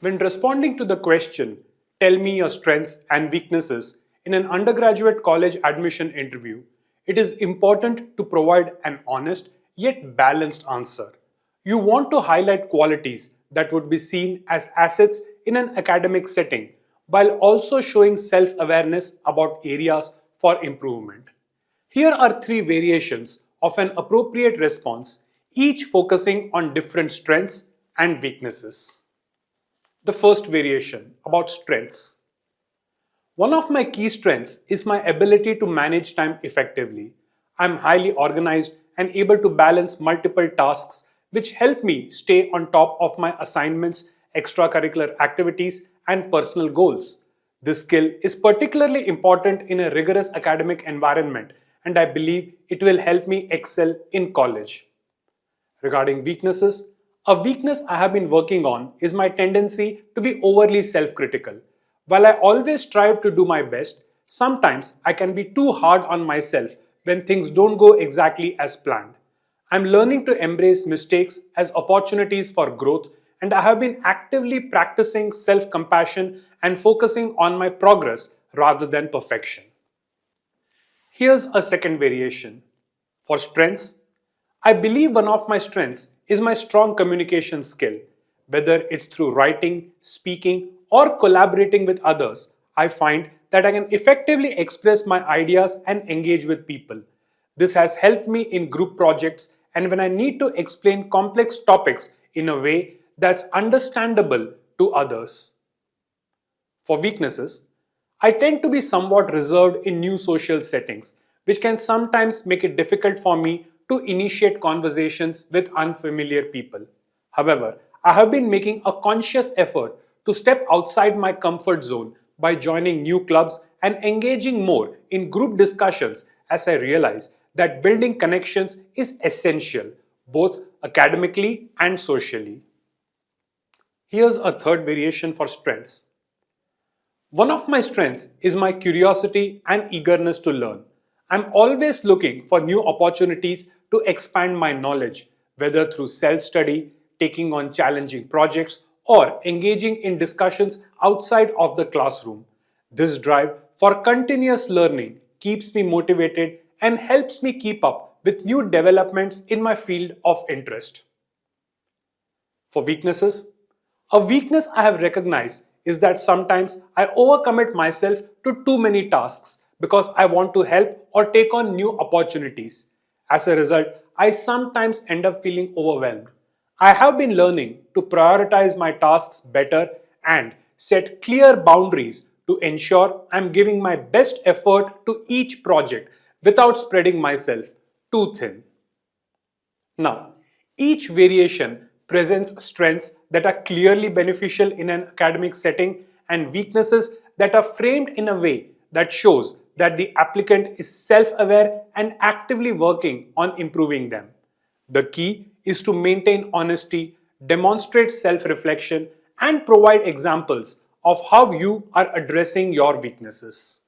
When responding to the question, tell me your strengths and weaknesses in an undergraduate college admission interview, it is important to provide an honest yet balanced answer. You want to highlight qualities that would be seen as assets in an academic setting while also showing self awareness about areas for improvement. Here are three variations of an appropriate response, each focusing on different strengths and weaknesses. The first variation about strengths. One of my key strengths is my ability to manage time effectively. I'm highly organized and able to balance multiple tasks, which help me stay on top of my assignments, extracurricular activities, and personal goals. This skill is particularly important in a rigorous academic environment, and I believe it will help me excel in college. Regarding weaknesses, a weakness I have been working on is my tendency to be overly self critical. While I always strive to do my best, sometimes I can be too hard on myself when things don't go exactly as planned. I'm learning to embrace mistakes as opportunities for growth, and I have been actively practicing self compassion and focusing on my progress rather than perfection. Here's a second variation. For strengths, I believe one of my strengths is my strong communication skill. Whether it's through writing, speaking, or collaborating with others, I find that I can effectively express my ideas and engage with people. This has helped me in group projects and when I need to explain complex topics in a way that's understandable to others. For weaknesses, I tend to be somewhat reserved in new social settings, which can sometimes make it difficult for me to initiate conversations with unfamiliar people. However, I have been making a conscious effort to step outside my comfort zone by joining new clubs and engaging more in group discussions as I realize that building connections is essential, both academically and socially. Here's a third variation for strengths. One of my strengths is my curiosity and eagerness to learn. I'm always looking for new opportunities to expand my knowledge, whether through self study, taking on challenging projects, or engaging in discussions outside of the classroom. This drive for continuous learning keeps me motivated and helps me keep up with new developments in my field of interest. For weaknesses, a weakness I have recognized is that sometimes I overcommit myself to too many tasks because I want to help or take on new opportunities. As a result, I sometimes end up feeling overwhelmed. I have been learning to prioritize my tasks better and set clear boundaries to ensure I'm giving my best effort to each project without spreading myself too thin. Now, each variation presents strengths that are clearly beneficial in an academic setting and weaknesses that are framed in a way that shows that the applicant is self aware and actively working on improving them. The key is to maintain honesty, demonstrate self reflection, and provide examples of how you are addressing your weaknesses.